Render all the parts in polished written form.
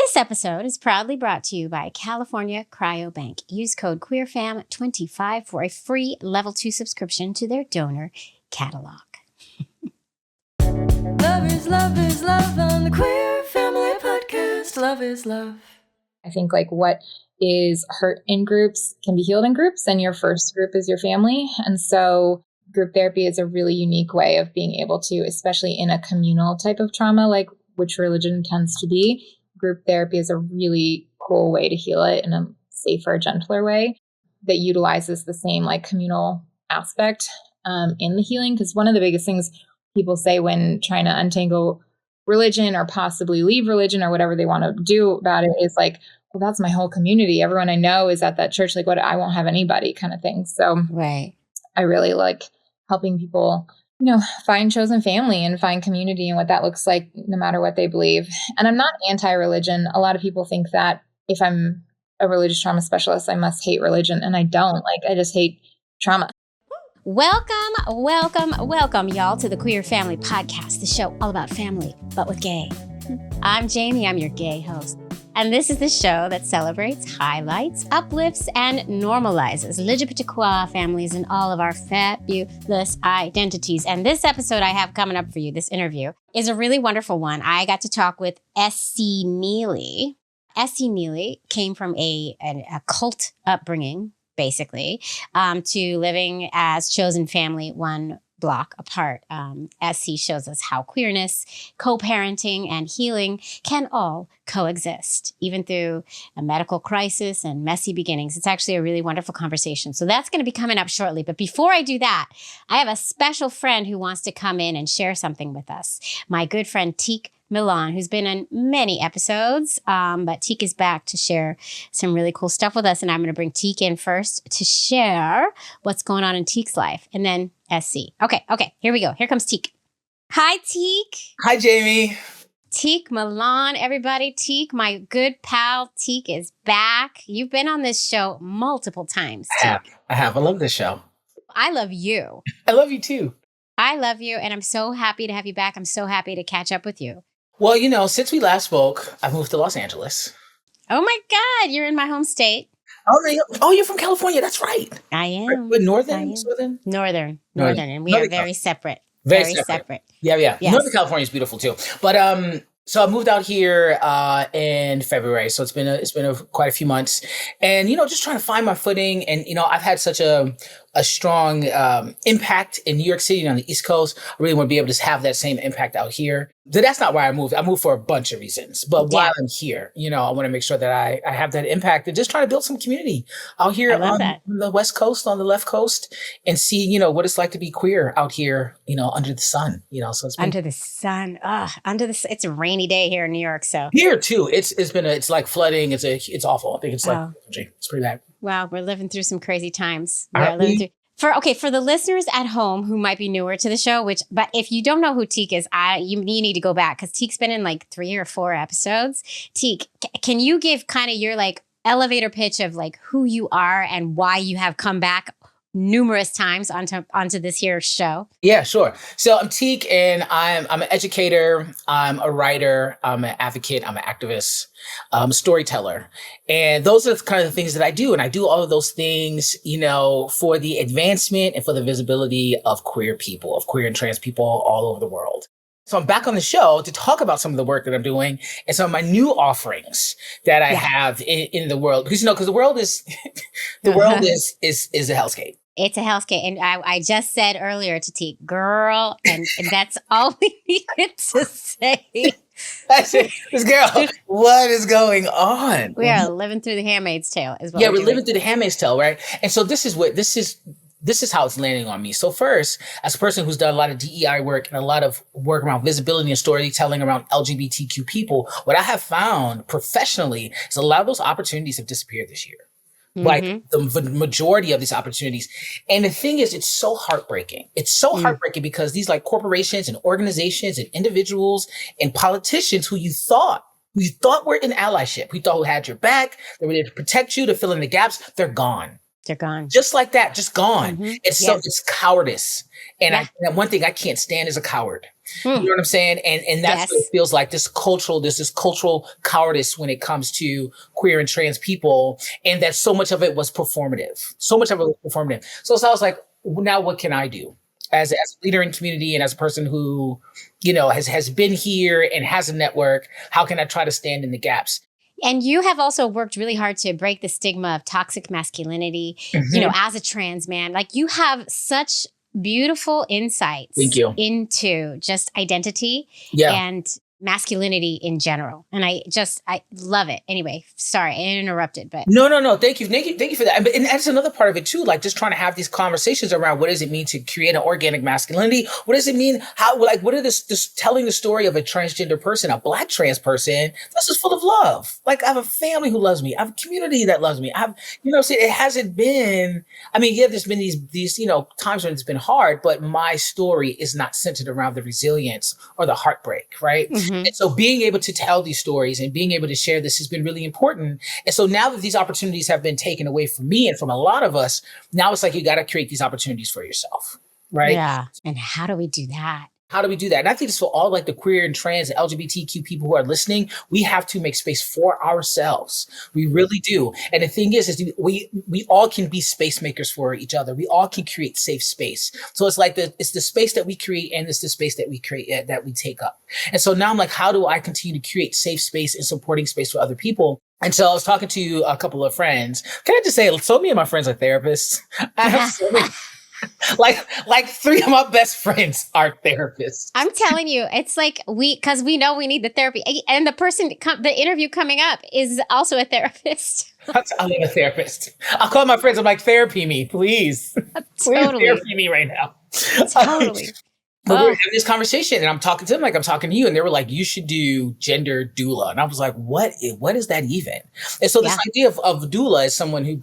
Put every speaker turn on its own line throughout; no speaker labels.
This episode is proudly brought to you by California Cryobank. Use code QueerFam25 for a free level 2 subscription to their donor catalog.
Love is love on the Queer Family Podcast. Love is love.
I think like what is hurt in groups can be healed in groups, and your first group is your family. And so group therapy is a really unique way of being able to, especially in a communal type of trauma, like which religion tends to be, group therapy is a really cool way to heal it in a safer, gentler way that utilizes the same like communal aspect in the healing. Because one of the biggest things people say when trying to untangle religion or possibly leave religion or whatever they want to do about it is like, well, that's my whole community. Everyone I know is at that church. Like, what? I won't have anybody kind of thing. So
right.
I really like helping people, find chosen family and find community and what that looks like no matter what they believe. And I'm not anti-religion. A lot of people think that if I'm a religious trauma specialist, I must hate religion. And I don't. Like, I just hate trauma.
Welcome, y'all, to the Queer Family Podcast, the show all about family, but with gay. I'm Jaimie. I'm your gay host. And this is the show that celebrates, highlights, uplifts, and normalizes LGBTQIA families and all of our fabulous identities. And this episode I have coming up for you, this interview, is a really wonderful one. I got to talk with SC Nealy. SC Nealy came from a cult upbringing, basically, to living as chosen family one block apart. SC shows us how queerness, co-parenting, and healing can all coexist, even through a medical crisis and messy beginnings. It's actually a really wonderful conversation. So that's going to be coming up shortly. But before I do that, I have a special friend who wants to come in and share something with us. My good friend Tiq Milan, who's been in many episodes, but Tiq is back to share some really cool stuff with us. And I'm going to bring Tiq in first to share what's going on in Tiq's life, and then SC. Okay, here we go. Here comes Tiq. Hi, Tiq.
Hi, Jaimie.
Tiq Milan, everybody. Tiq, my good pal, Tiq is back. You've been on this show multiple times.
I have. I love this show.
I love you.
I love you too.
I love you, and I'm so happy to have you back. I'm so happy to catch up with you.
Well, since we last spoke, I moved to Los Angeles.
Oh my God, you're in my home state.
Oh, you're from California. That's right.
I am.
With Northern?
Northern. And we are very separate.
Very separate. Yeah. Yes. Northern California is beautiful too. But so I moved out here in February. So it's been quite a few months, and just trying to find my footing. And I've had such a strong impact in New York City and on the East Coast. I really want to be able to have that same impact out here. But that's not why I moved. I moved for a bunch of reasons. But while I'm here, I want to make sure that I have that impact and just trying to build some community out here on the West Coast, on the left coast, and see, what it's like to be queer out here, under the sun, so it's been
under the sun. It's a rainy day here in New York. So
here too, it's like flooding. It's awful. I think it's it's pretty bad.
Wow, we're living through some crazy times. For the listeners at home who might be newer to the show, but if you don't know who Tiq is, you need to go back because Tiq's been in like 3 or 4 episodes. Tiq, can you give kind of your like elevator pitch of like who you are and why you have come back numerous times onto this here show?
Yeah, sure. So I'm Tiq, and I'm an educator, I'm a writer, I'm an advocate, I'm an activist, I'm a storyteller. And those are kind of the things that I do. And I do all of those things, for the advancement and for the visibility of queer people, of queer and trans people all over the world. So I'm back on the show to talk about some of the work that I'm doing and some of my new offerings that I have in the world. Because, because the world is a hellscape.
It's a hellscape. And I just said earlier to Tiq, girl, and that's all we needed to say.
I said, this girl, what is going on?
We are living through the Handmaid's Tale as well.
Yeah, we're living through the Handmaid's Tale, right? And so this is how it's landing on me. So first, as a person who's done a lot of DEI work and a lot of work around visibility and storytelling around LGBTQ people, what I have found professionally is a lot of those opportunities have disappeared this year. Mm-hmm. Like the majority of these opportunities. And the thing is, it's so heartbreaking. It's so heartbreaking because these like corporations and organizations and individuals and politicians who you thought were in allyship, who thought who had your back, they were there to protect you, to fill in the gaps, they're gone.
They're gone.
Just like that, just gone.
Mm-hmm.
It's cowardice. And one thing I can't stand is a coward. You know what I'm saying? And that's what it feels like, this cultural cowardice when it comes to queer and trans people. And that so much of it was performative. So I was like, now what can I do as a leader in community and as a person who, has been here and has a network? How can I try to stand in the gaps?
And you have also worked really hard to break the stigma of toxic masculinity, as a trans man. Like, you have such beautiful insights into just identity and masculinity in general. And I love it. Anyway, sorry, I interrupted, but.
No. Thank you for that. And that's another part of it too, like just trying to have these conversations around what does it mean to create an organic masculinity? What does it mean? What are this telling the story of a transgender person, a Black trans person, this is full of love. Like, I have a family who loves me. I have a community that loves me. It hasn't been, there's been these, times when it's been hard, but my story is not centered around the resilience or the heartbreak, right? Mm-hmm. And so being able to tell these stories and being able to share this has been really important. And so now that these opportunities have been taken away from me and from a lot of us, now it's like, you got to create these opportunities for yourself, right?
Yeah. And how do we do that?
How do we do that? And I think it's for all like the queer and trans and LGBTQ people who are listening. We have to make space for ourselves. We really do. And the thing is we all can be space makers for each other. We all can create safe space. So it's like it's the space that we create and it's the space that we create, that we take up. And so now I'm like, how do I continue to create safe space and supporting space for other people? And so I was talking to a couple of friends. Can I just say, so many of my friends are therapists. I have so many. Like 3 of my best friends are therapists.
I'm telling you, it's like because we know we need the therapy. And the person, the interview coming up is also a therapist.
I'm a therapist. I'll call my friends. I'm like, therapy me, please.
Totally.
Please therapy me right now.
Totally.
But we were having this conversation and I'm talking to them like I'm talking to you. And they were like, you should do gender doula. And I was like, what is that even? And so this idea of doula is someone who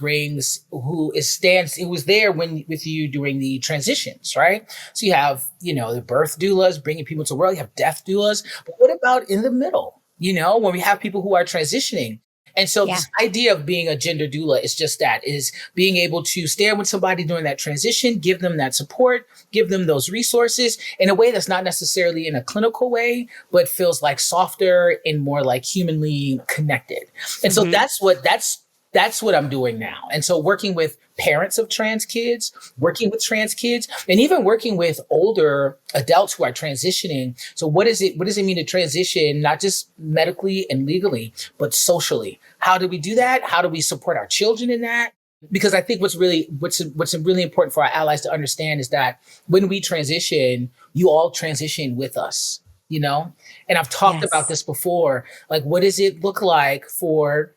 was there with you during the transitions, right? So you have, the birth doulas, bringing people to the world. You have death doulas. But what about in the middle? When we have people who are transitioning? And so this idea of being a gender doula is just that, is being able to stand with somebody during that transition, give them that support, give them those resources in a way that's not necessarily in a clinical way, but feels like softer and more like humanly connected. And so that's what I'm doing now. And so working with parents of trans kids, working with trans kids, and even working with older adults who are transitioning. So what does it mean to transition, not just medically and legally, but socially? How do we do that? How do we support our children in that? Because I think what's really important for our allies to understand is that when we transition, you all transition with us, And I've talked about this before. Like, what does it look like for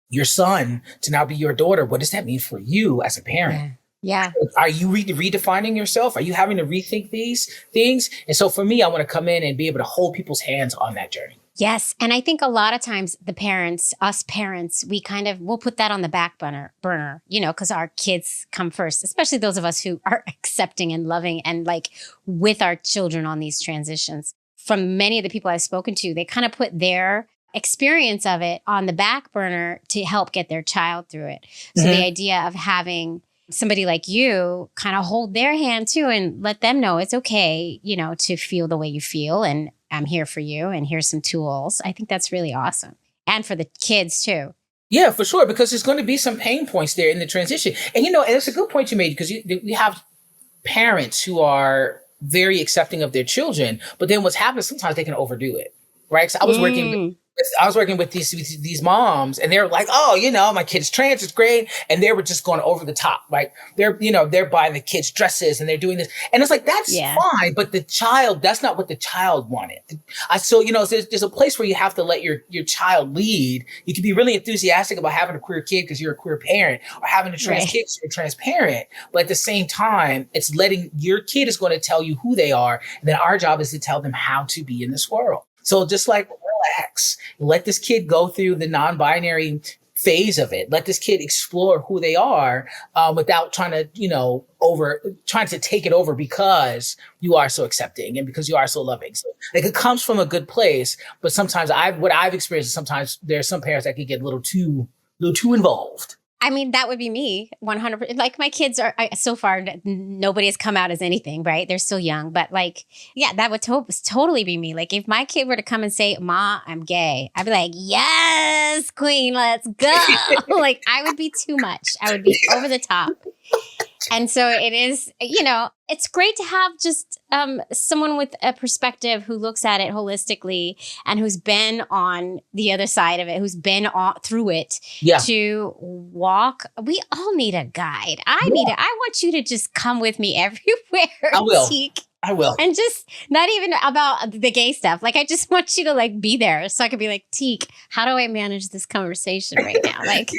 your son to now be your daughter? What does that mean for you as a parent?
Yeah.
Are you redefining yourself? Are you having to rethink these things? And so for me, I want to come in and be able to hold people's hands on that journey.
Yes. And I think a lot of times us parents, we'll put that on the back burner, because our kids come first, especially those of us who are accepting and loving and like with our children on these transitions. From many of the people I've spoken to, they kind of put their experience of it on the back burner to help get their child through it. So the idea of having somebody like you kind of hold their hand too and let them know it's okay, to feel the way you feel, and I'm here for you and here's some tools. I think that's really awesome. And for the kids too.
Yeah, for sure, because there's going to be some pain points there in the transition. And, and it's a good point you made, because we have parents who are very accepting of their children, but then what's happening, sometimes they can overdo it, right? So I was working with these moms, and they're like, oh, my kid's trans, it's great. And they were just going over the top. Like they're buying the kids dresses and they're doing this. And it's like, that's fine. But that's not what the child wanted. So there's a place where you have to let your child lead. You can be really enthusiastic about having a queer kid because you're a queer parent, or having a trans kid because you're a trans parent. But at the same time, it's letting your kid is going to tell you who they are. And then our job is to tell them how to be in this world. So just like, relax, let this kid go through the non-binary phase of it. Let this kid explore who they are without trying to take it over because you are so accepting and because you are so loving. So like, it comes from a good place, but sometimes what I've experienced is sometimes there's some parents that can get a little too involved.
I mean, that would be me 100%. Like my kids are so far, nobody has come out as anything, right? They're still young, but like, yeah, that would totally be me. Like if my kid were to come and say, Ma, I'm gay, I'd be like, yes, queen, let's go. Like I would be too much. I would be over the top. And so it is, it's great to have just someone with a perspective who looks at it holistically and who's been on the other side of it, who's been through it to walk. We all need a guide. I want you to just come with me everywhere.
I will.
Tiq.
I will.
And just not even about the gay stuff. Like, I just want you to like be there so I could be like, Tiq, how do I manage this conversation right now? Like,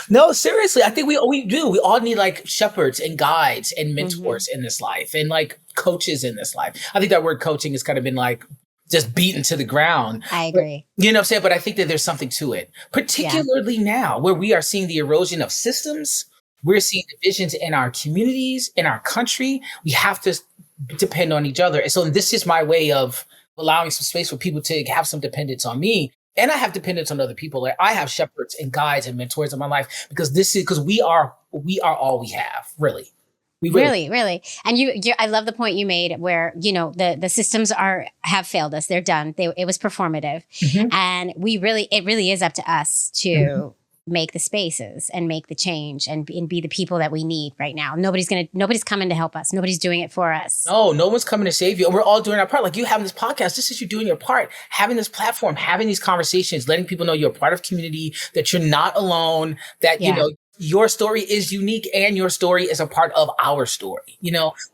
no, seriously, I think we do. We all need like shepherds and guides and mentors in this life and like coaches in this life. I think that word coaching has kind of been like just beaten to the ground.
I agree.
But, you know what I'm saying? But I think that there's something to it, particularly now where we are seeing the erosion of systems. We're seeing divisions in our communities, in our country. We have to depend on each other. And so this is my way of allowing some space for people to have some dependence on me. And I have dependence on other people. Like I have shepherds and guides and mentors in my life because we are all we have, really. We
really. And I love the point you made where, the systems have failed us. They're done. It was performative. And it really is up to us to make the spaces and make the change and be the people that we need right now. Nobody's coming to help us. Nobody's doing it for us.
No one's coming to save you. And we're all doing our part. Like you having this podcast, this is you doing your part, having this platform, having these conversations, letting people know you're a part of community, that you're not alone, that, your story is unique and your story is a part of our story.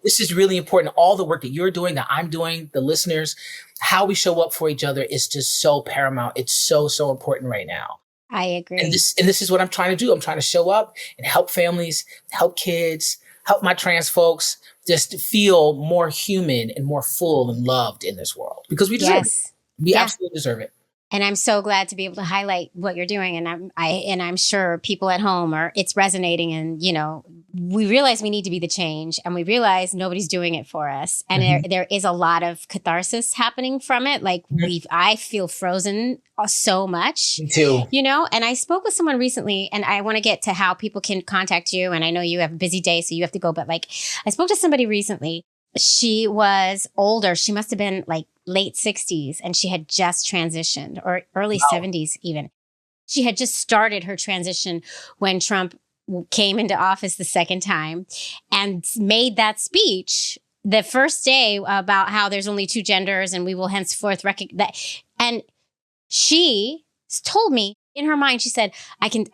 This is really important. All the work that you're doing, that I'm doing, the listeners, how we show up for each other is just so paramount. It's so, so important right now.
I agree.
And this is what I'm trying to do. I'm trying to show up and help families, help kids, help my trans folks just feel more human and more full and loved in this world because we deserve it. We absolutely deserve it.
And I'm so glad to be able to highlight what you're doing. And I'm sure people at home it's resonating. And, we realize we need to be the change and we realize nobody's doing it for us. And there is a lot of catharsis happening from it. Like I feel frozen so much.
Me too.
And I spoke with someone recently and I want to get to how people can contact you. And I know you have a busy day, so you have to go. But like I spoke to somebody recently. She was older. She must have been like late 60s and she had just transitioned or early 70s even. She had just started her transition when Trump came into office the second time and made that speech the first day about how there's only two genders and we will henceforth recognize that. And she told me in her mind, she said, I can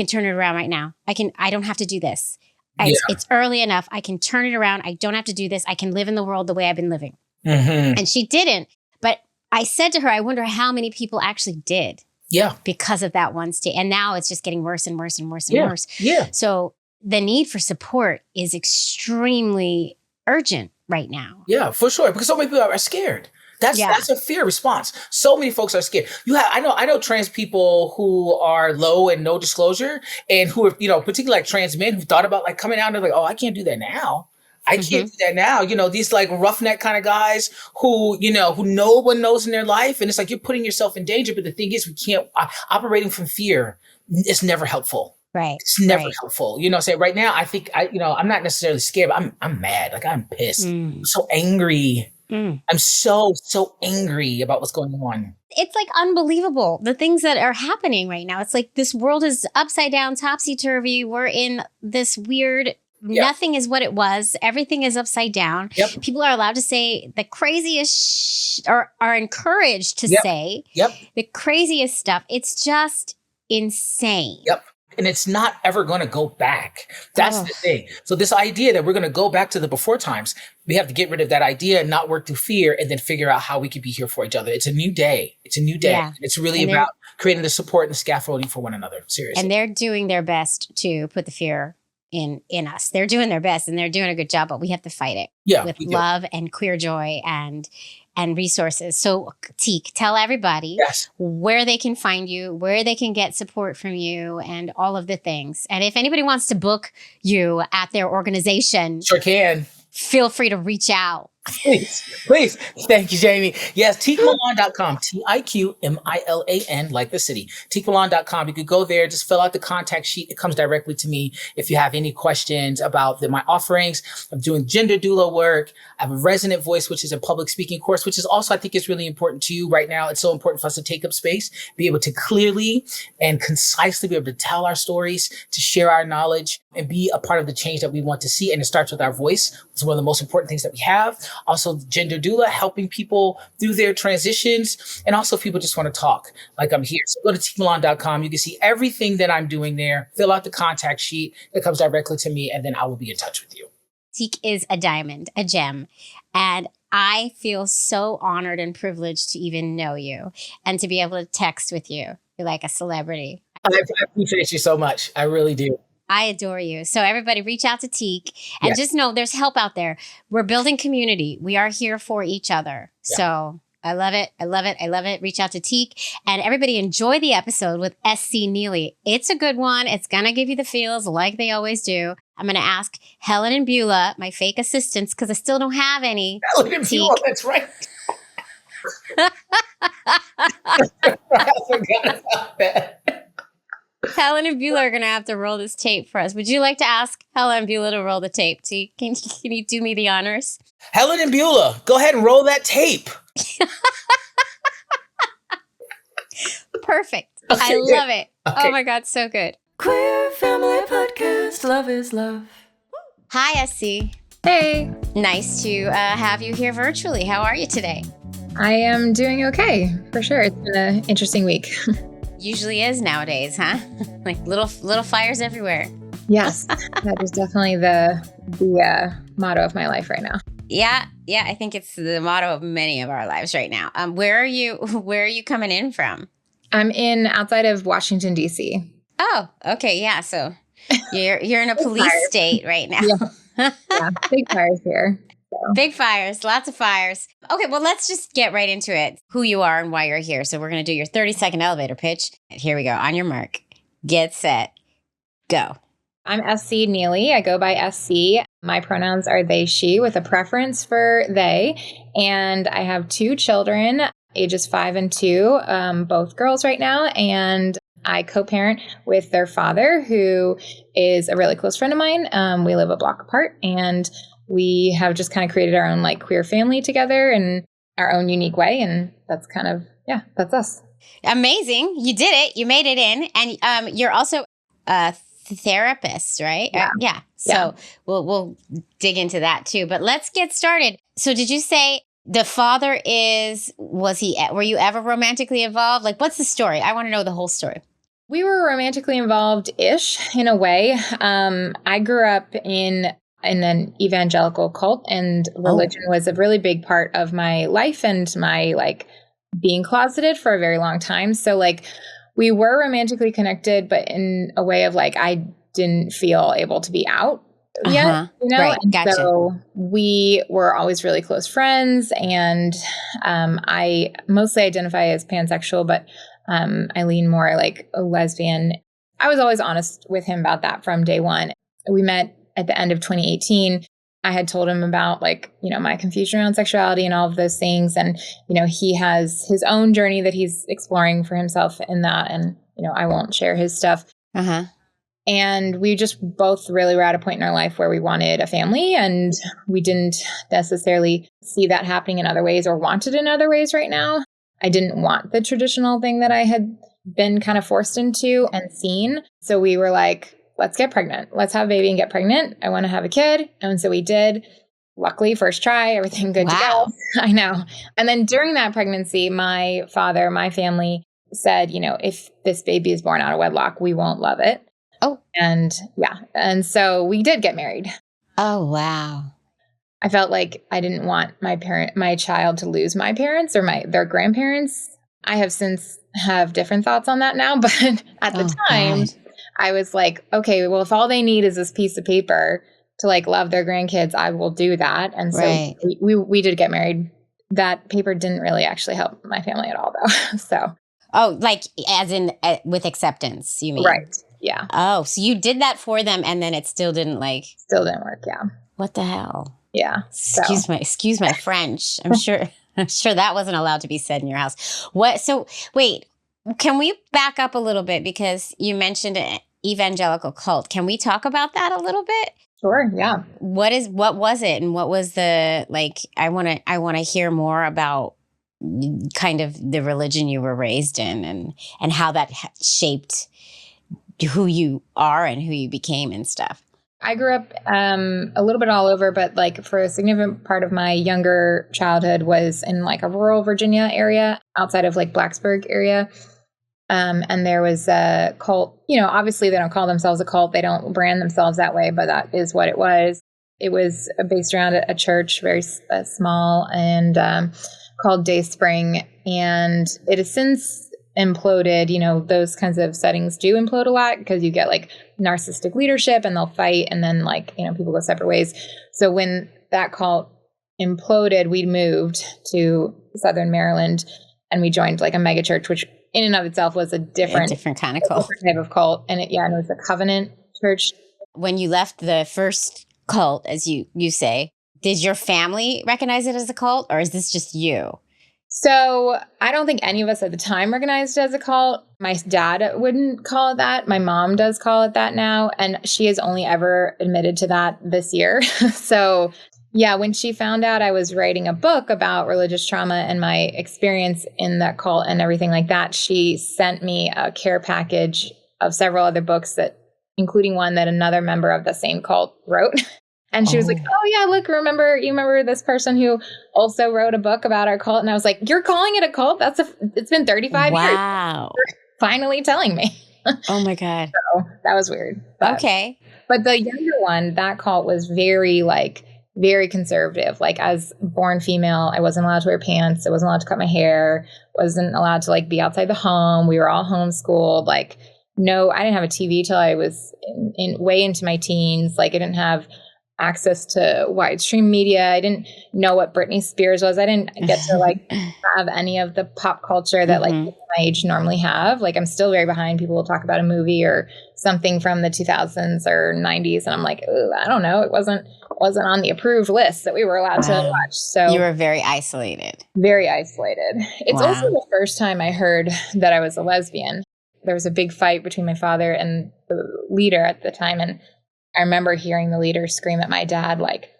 turn it around right now. I don't have to do this. It's early enough. I can turn it around. I don't have to do this. I can live in the world the way I've been living. And she didn't. But I said to her, I wonder how many people actually did.
Yeah.
Because of that one state. And now it's just getting worse and worse and worse and worse.
Yeah.
So the need for support is extremely urgent right now.
Yeah, for sure. Because so many people are scared. That's a fear response. So many folks are scared. I know trans people who are low and no disclosure and who are, particularly like trans men who thought about like coming out and they're like, oh, I can't do that now. I can't do that now. These like roughneck kind of guys who no one knows in their life. And it's like, you're putting yourself in danger. But the thing is, we can't operating from fear. It's never helpful.
Right.
It's never helpful. Say right now, I think I'm not necessarily scared, but I'm mad. Like I'm pissed. I'm so angry. I'm so angry about what's going on.
It's like unbelievable. The things that are happening right now. It's like this world is upside down, topsy-turvy. We're in this weird, nothing is what it was. Everything is upside down. Yep. People are allowed to say the craziest or are encouraged to say the craziest stuff. It's just insane.
Yep. And it's not ever going to go back. That's the thing. So this idea that we're going to go back to the before times, we have to get rid of that idea and not work through fear and then figure out how we can be here for each other. It's a new day. Yeah. It's really about creating the support and the scaffolding for one another. Seriously.
And they're doing their best to put the fear in us. They're doing their best and they're doing a good job, but we have to fight it with love and queer joy and resources. So Tiq, tell everybody where they can find you, where they can get support from you and all of the things. And if anybody wants to book you at their organization,
sure can.
Feel free to reach out.
Please, please. Thank you, Jaimie. Yes, tiqmilan.com, Tiqmilan, like the city, tiqmilan.com. You could go there, just fill out the contact sheet. It comes directly to me if you have any questions about my offerings. I'm doing gender doula work. I have a resonant voice, which is a public speaking course, which is also, I think, is really important to you right now. It's so important for us to take up space, be able to clearly and concisely be able to tell our stories, to share our knowledge, and be a part of the change that we want to see. And it starts with our voice. It's one of the most important things that we have. Also, Gender Doula, helping people through their transitions. And also, people just want to talk like I'm here. So go to tiqmilan.com. You can see everything that I'm doing there. Fill out the contact sheet that comes directly to me, and then I will be in touch with you.
Tiq is a diamond, a gem. And I feel so honored and privileged to even know you and to be able to text with you. You're like a celebrity.
I appreciate you so much. I really do.
I adore you. So everybody reach out to Tiq and just know there's help out there. We're building community. We are here for each other. Yeah. So I love it. I love it. I love it. Reach out to Tiq, and everybody enjoy the episode with SC Nealy. It's a good one. It's going to give you the feels like they always do. I'm going to ask Helen and Beulah, my fake assistants, because I still don't have any.
Helen and Beulah, that's right. I forgot about that.
Helen and Beulah are going to have to roll this tape for us. Would you like to ask Helen and Beulah to roll the tape? Tiq, can you do me the honors?
Helen and Beulah, go ahead and roll that tape.
Perfect. Okay, I love it. Okay. Oh my God, so good.
Queer Family Podcast, love is love.
Hi, SC.
Hey.
Nice to have you here virtually. How are you today?
I am doing okay, for sure. It's been an interesting week.
Usually is nowadays, huh? Like little fires everywhere.
Yes, that is definitely the motto of my life right now.
Yeah, I think it's the motto of many of our lives right now. Where are you coming in from?
I'm in outside of Washington, D.C.
Oh, okay, yeah. So you're in a police state right now.
Yeah, big fires here. So.
Big fires, lots of fires. Okay, well, let's just get right into it. Who you are and why you're here. So we're going to do your 30-second elevator pitch. Here we go. On your mark, get set, go.
I'm SC Nealy. I go by SC. My pronouns are they, she, with a preference for they. And I have 2 children, ages 5 and 2, both girls right now. And I co-parent with their father, who is a really close friend of mine. We live a block apart, and we have just kind of created our own like queer family together in our own unique way. And that's kind of, that's us.
Amazing. You did it. You made it in. And you're also a therapist, right?
Yeah.
So we'll dig into that too. But let's get started. So did you say the father were you ever romantically involved? Like, what's the story? I want to know the whole story.
We were romantically involved-ish in a way. I grew up in an evangelical cult, and religion was a really big part of my life and my like being closeted for a very long time. So like we were romantically connected, but in a way of like I didn't feel able to be out yet, you know?
Right. Gotcha.
So we were always really close friends, and I mostly identify as pansexual, but I lean more like a lesbian. I was always honest with him about that from day one. We met at the end of 2018. I had told him about like, you know, my confusion around sexuality and all of those things. And, you know, he has his own journey that he's exploring for himself in that. And, you know, I won't share his stuff. And we just both really were at a point in our life where we wanted a family, and we didn't necessarily see that happening in other ways or want it in other ways right now. I didn't want the traditional thing that I had been kind of forced into and seen. So we were like, let's get pregnant. Let's have a baby and get pregnant. I want to have a kid. And so we did. Luckily, first try, everything good to go. I know. And then during that pregnancy, my father, my family said, you know, if this baby is born out of wedlock, we won't love it.
Oh.
And and so we did get married.
Oh, wow.
I felt like I didn't want my child to lose my parents or their grandparents. I have since have different thoughts on that now, but at the time, God. I was like, okay, well, if all they need is this piece of paper to like love their grandkids, I will do that. And so we did get married. That paper didn't really actually help my family at all, though. So.
Oh, like as in with acceptance, you mean?
Right. Yeah.
Oh, so you did that for them, and then it still didn't work.
Yeah.
What the hell?
Yeah.
Excuse my French. I'm sure that wasn't allowed to be said in your house. Wait, can we back up a little bit because you mentioned an evangelical cult. Can we talk about that a little bit?
Sure. Yeah.
What was it, and what was the like? I want to hear more about kind of the religion you were raised in and how that shaped who you are and who you became and stuff.
I grew up a little bit all over, but like for a significant part of my younger childhood was in like a rural Virginia area outside of like Blacksburg area. And there was a cult, obviously they don't call themselves a cult. They don't brand themselves that way, but that is what it was. It was based around a church, very small, and called Dayspring. And it has since imploded. Those kinds of settings do implode a lot because you get like narcissistic leadership and they'll fight and then like, people go separate ways. So when that cult imploded, we moved to Southern Maryland and we joined like a mega church, which in and of itself was a different
kind of cult.
Different type of cult. And it was a covenant church.
When you left the first cult, as you say, did your family recognize it as a cult, or is this just you?
So I don't think any of us at the time recognized it as a cult. My dad wouldn't call it that. My mom does call it that now. And she has only ever admitted to that this year. So yeah, when she found out I was writing a book about religious trauma and my experience in that cult and everything like that, she sent me a care package of several other books, including one that another member of the same cult wrote. And she was like, oh yeah, look, you remember this person who also wrote a book about our cult? And I was like, you're calling it a cult? It's been 35 years.
Wow.
You're finally telling me.
Oh my God.
So that was weird.
Okay.
But the younger one, that cult was very conservative. Like as born female, I wasn't allowed to wear pants. I wasn't allowed to cut my hair. Wasn't allowed to like be outside the home. We were all homeschooled. Like, no, I didn't have a TV till I was way into my teens. Like I didn't have access to widestream media. I didn't know what Britney Spears was. I didn't get to like have any of the pop culture that like people my age normally have. Like I'm still very behind. People will talk about a movie or something from the 2000s or 90s. And I'm like, I don't know. It wasn't on the approved list that we were allowed to watch. So
you were very isolated.
Very isolated. It's also the first time I heard that I was a lesbian. There was a big fight between my father and the leader at the time. And I remember hearing the leader scream at my dad, like,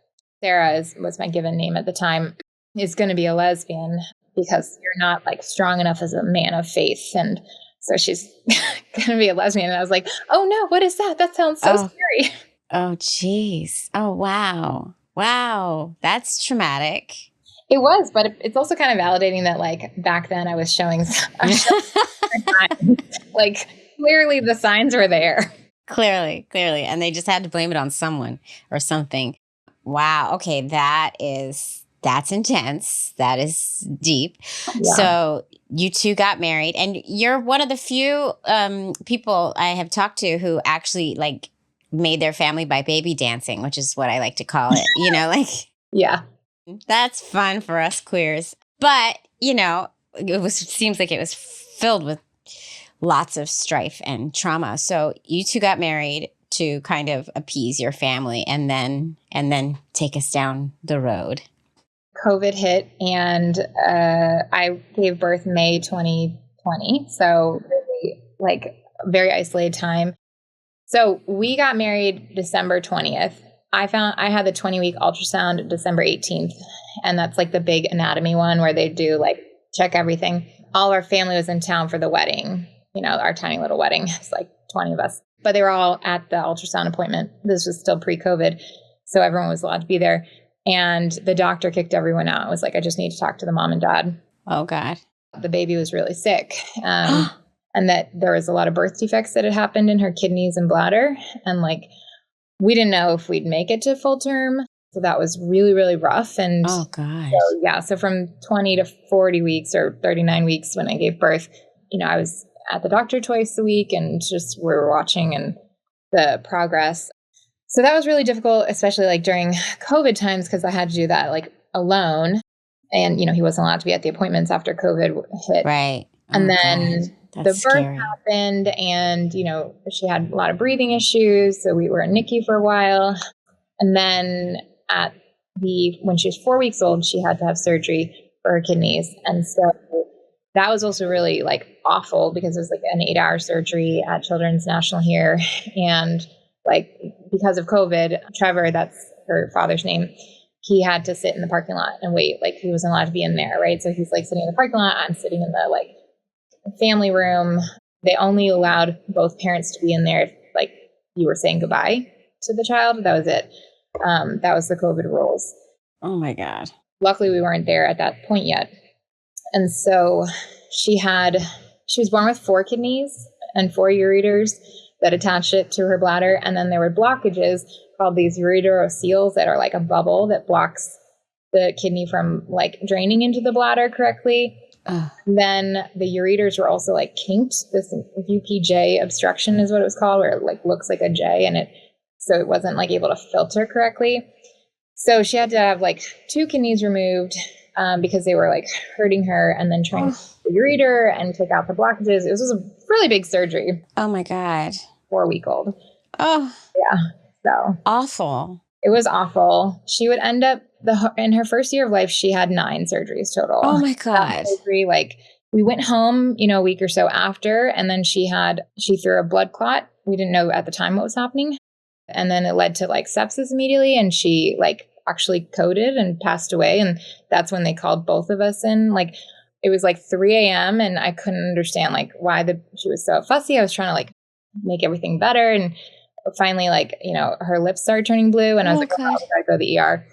Sarah was my given name at the time, is going to be a lesbian because you're not like strong enough as a man of faith. And so she's going to be a lesbian. And I was like, oh no, what is that? That sounds so scary.
Oh, geez. Oh, wow. Wow. That's traumatic.
It was, but it's also kind of validating that like back then I was showing signs. Like clearly the signs were there.
Clearly. And they just had to blame it on someone or something. Wow. Okay. That's intense. That is deep. Yeah. So you two got married and you're one of the few people I have talked to who actually like made their family by baby dancing, which is what I like to call it,
Yeah.
That's fun for us queers. But, it seems like it was filled with lots of strife and trauma. So you two got married to kind of appease your family and then take us down the road.
COVID hit and I gave birth May 2020. So really like very isolated time. So we got married December 20th. I had the 20-week ultrasound December 18th. And that's like the big anatomy one where they do like check everything. All our family was in town for the wedding, our tiny little wedding. It's like 20 of us, but they were all at the ultrasound appointment. This was still pre-COVID. So everyone was allowed to be there. And the doctor kicked everyone out. It was like, I just need to talk to the mom and dad.
Oh God.
The baby was really sick. And that there was a lot of birth defects that had happened in her kidneys and bladder. And like, we didn't know if we'd make it to full term. So that was really, really rough. And
oh gosh.
So from 20 to 40 weeks or 39 weeks when I gave birth, I was at the doctor twice a week and just we were watching and the progress. So that was really difficult, especially like during COVID times, because I had to do that like alone. And, he wasn't allowed to be at the appointments after COVID hit.
Right.
And then the birth
scary.
happened and, she had a lot of breathing issues. So we were in NICU for a while. And then at when she was 4 weeks old, she had to have surgery for her kidneys. And so that was also really like awful because it was like an 8-hour surgery at Children's National here. And like, because of COVID, Trevor, that's her father's name, he had to sit in the parking lot and wait. Like, he wasn't allowed to be in there, right? So he's like sitting in the parking lot. I'm sitting in the like family room. They only allowed both parents to be in there if like you were saying goodbye to the child. That was it. That was the COVID rules.
Oh my God.
Luckily, we weren't there at that point yet. And so she was born with 4 kidneys and 4 ureters that attached it to her bladder. And then there were blockages called these ureteroseals that are like a bubble that blocks the kidney from like draining into the bladder correctly. Then the ureters were also like kinked. This UPJ obstruction is what it was called, where it like looks like a J, and so it wasn't like able to filter correctly. So she had to have like 2 kidneys removed because they were like hurting her, and then trying to the ureter and take out the blockages. It was a really big surgery.
Oh my God.
4-week-old.
Oh.
Yeah. So
awful.
It was awful. She would end up in her first year of life, she had 9 surgeries total.
Oh my God.
Surgery, like, we went home, a week or so after, and then she threw a blood clot. We didn't know at the time what was happening. And then it led to like sepsis immediately. And she like actually coded and passed away. And that's when they called both of us in. Like, it was like 3 a.m. and I couldn't understand like why she was so fussy. I was trying to like make everything better. And finally, like, her lips started turning blue, and I was like, oh, I gotta go to the ER.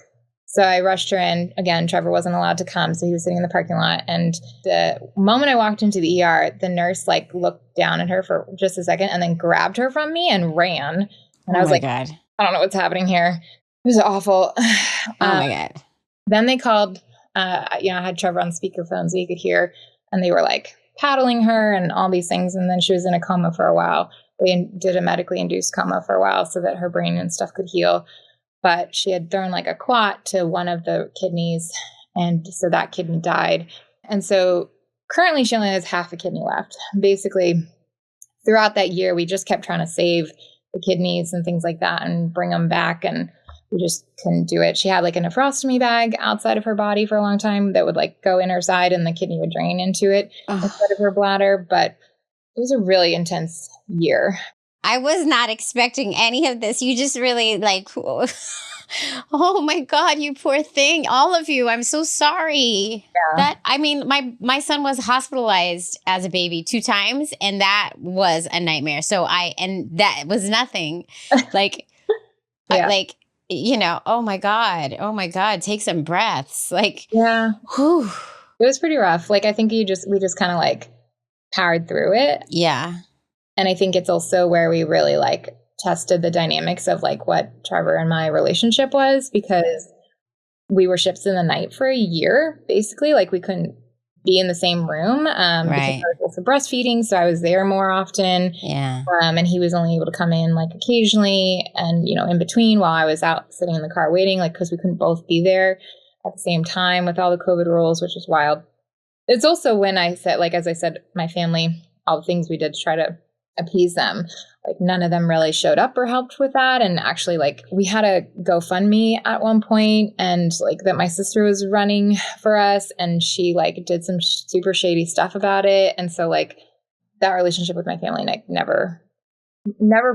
So I rushed her in. Again, Trevor wasn't allowed to come, so he was sitting in the parking lot. And the moment I walked into the ER, the nurse like looked down at her for just a second and then grabbed her from me and ran. And I was like, God. I don't know what's happening here. It was awful.
Oh my God.
Then they called, I had Trevor on speakerphone so he could hear, and they were like paddling her and all these things. And then she was in a coma for a while. They did a medically induced coma for a while so that her brain and stuff could heal. But she had thrown like a clot to one of the kidneys, and so that kidney died. And so currently she only has half a kidney left. Basically, throughout that year, we just kept trying to save the kidneys and things like that and bring them back, and we just couldn't do it. She had like a nephrostomy bag outside of her body for a long time that would like go in her side, and the kidney would drain into it instead of her bladder. But it was a really intense year.
I was not expecting any of this. You just really like, oh my God, you poor thing. All of you. I'm so sorry. Yeah. My son was hospitalized as a baby 2 times, and that was a nightmare. And that was nothing. Like, yeah. Oh my God, take some breaths. Like,
yeah,
whew.
It was pretty rough. Like, I think we just kind of like powered through it.
Yeah.
And I think it's also where we really like tested the dynamics of like what Trevor and my relationship was, because we were ships in the night for a year, basically. Like, we couldn't be in the same room because I was also breastfeeding. So I was there more often.
Yeah.
And he was only able to come in like occasionally and, in between while I was out sitting in the car waiting, like, because we couldn't both be there at the same time with all the COVID rules, which is wild. It's also when I said, like, as I said, my family, all the things we did to try to appease them, like, none of them really showed up or helped with that. And actually, like, we had a GoFundMe at one point, and like that my sister was running for us, and she like did some super shady stuff about it. And so like that relationship with my family like never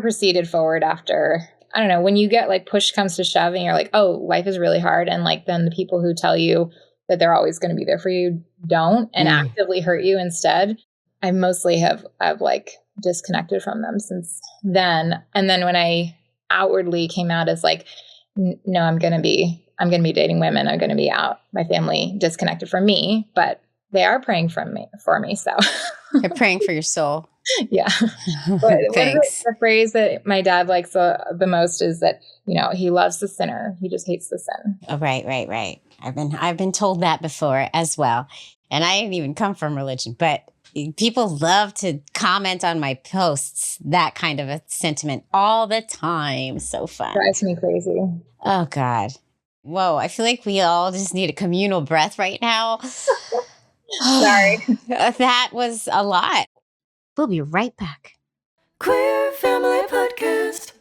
proceeded forward after. I don't know, when you get like push comes to shove and you're like, oh, life is really hard, and like then the people who tell you that they're always going to be there for you don't, and actively hurt you instead. I mostly have like disconnected from them since then. And then when I outwardly came out as like, no, I'm going to be dating women, I'm going to be out, my family disconnected from me, but they are praying for me. So
they're praying for your soul.
Yeah. But
thanks.
The phrase that my dad likes the most is that, he loves the sinner. He just hates the sin.
Oh, right. I've been told that before as well. And I didn't even come from religion, but people love to comment on my posts, that kind of a sentiment all the time. So fun.
Drives me crazy.
Oh, God. Whoa, I feel like we all just need a communal breath right now.
Sorry.
That was a lot. We'll be right back.
Queer Family Podcast.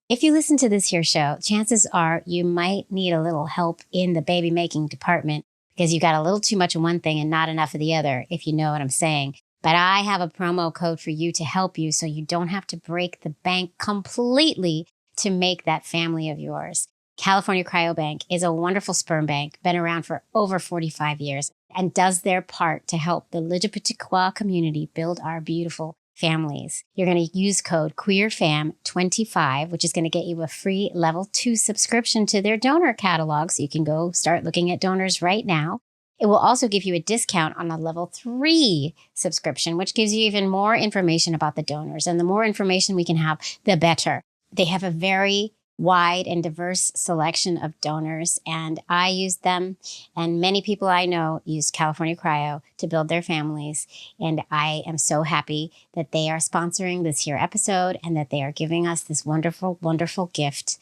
if you listen to this here show, chances are you might need a little help in the baby making department because you got a little too much of one thing and not enough of the other, if you know what I'm saying. But I have a promo code for you to help you so you don't have to break the bank completely to make that family of yours. California Cryobank is a wonderful sperm bank, been around for over 45 years, and does their part to help the LGBTQ community build our beautiful families. You're going to use code QueerFam25, which is going to get you a free level 2 subscription to their donor catalog. So you can go start looking at donors right now. It will also give you a discount on a level 3 subscription, which gives you even more information about the donors. And the more information we can have, the better. They have a very wide and diverse selection of donors, and I use them, and many people I know use California Cryo to build their families, and I am so happy that they are sponsoring this here episode and that they are giving us this wonderful, wonderful gift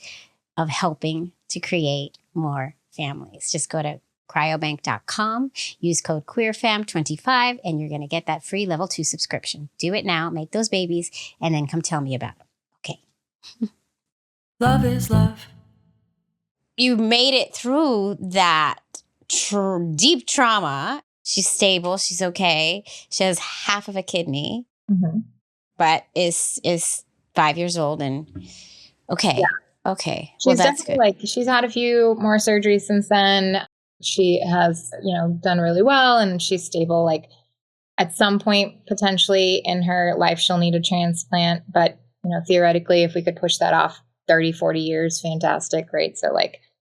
of helping to create more families. Just go to cryobank.com, use code QueerFam25, and you're going to get that free level 2 subscription. Do it now, make those babies, and then come tell me about them. Okay.
Love is love.
You made it through that deep trauma. She's stable. She's okay. She has half of a kidney, but is 5 years old and okay. Yeah. Okay.
She's definitely she's had a few more surgeries since then. She has, done really well, and she's stable. Like at some point, potentially in her life, she'll need a transplant, but theoretically, if we could push that off 30, 40 years, fantastic, great. So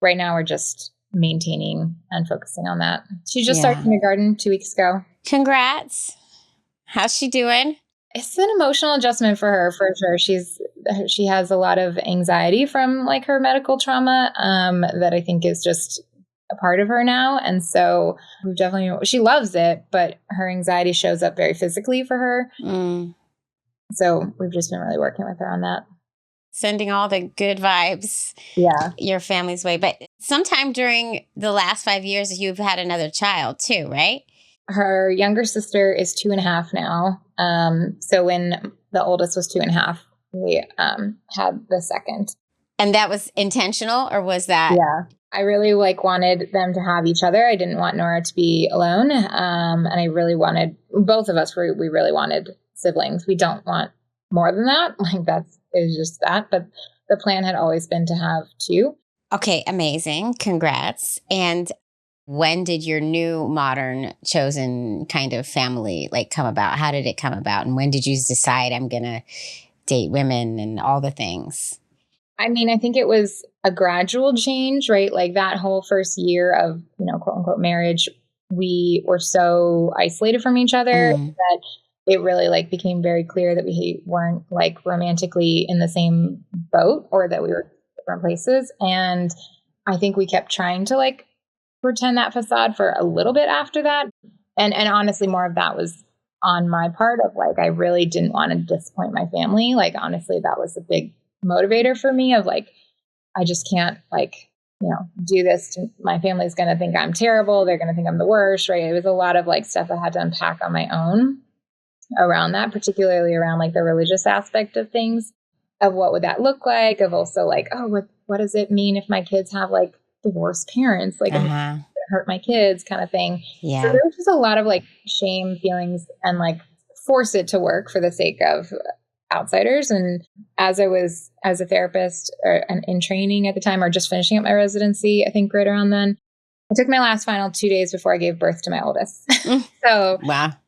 right now we're just maintaining and focusing on that. She just started kindergarten 2 weeks ago.
Congrats. How's she doing?
It's an emotional adjustment for her, for sure. She has a lot of anxiety from her medical trauma that I think is just a part of her now. And so she loves it, but her anxiety shows up very physically for her. So we've just been really working with her on that.
Sending all the good vibes your family's way. But sometime during the last 5 years, you've had another child too, right?
Her younger sister is 2.5 now. So when the oldest was 2.5, we had the second.
And that was intentional, or was that?
Yeah. I really wanted them to have each other. I didn't want Nora to be alone. And I really wanted, both of us, we really wanted siblings. We don't want more than that. It was just that. But the plan had always been to have 2.
Okay, amazing. Congrats. And when did your new modern chosen kind of family come about? How did it come about? And when did you decide I'm going to date women and all the things?
I mean, I think it was a gradual change, right? That whole first year of, quote unquote marriage, we were so isolated from each other that it really became very clear that we weren't romantically in the same boat, or that we were in different places. And I think we kept trying to pretend that facade for a little bit after that. And honestly, more of that was on my part of I really didn't want to disappoint my family. Honestly, that was a big motivator for me of I just can't do this to my family's going to think I'm terrible. They're going to think I'm the worst, right? It was a lot of stuff I had to unpack on my own around that, particularly around the religious aspect of things, of what would that look like, of also what does it mean if my kids have divorced parents, hurt my kids kind of thing.
Yeah.
So there was just a lot of shame feelings and force it to work for the sake of outsiders. And as a therapist and in training at the time, or just finishing up my residency, I think right around then, I took my last final 2 days before I gave birth to my oldest. So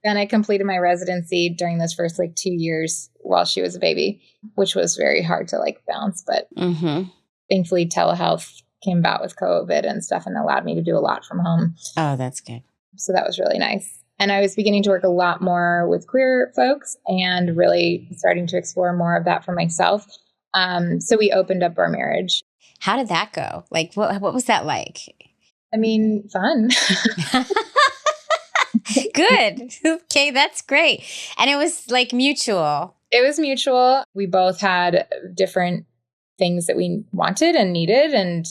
then I completed my residency during those first 2 years while she was a baby, which was very hard to balance. But thankfully telehealth came about with COVID and stuff and allowed me to do a lot from home.
Oh, that's good.
So that was really nice. And I was beginning to work a lot more with queer folks and really starting to explore more of that for myself. So we opened up our marriage.
How did that go? What was that like?
I mean, fun.
Good. Okay, that's great. And it was mutual.
It was mutual. We both had different things that we wanted and needed. And,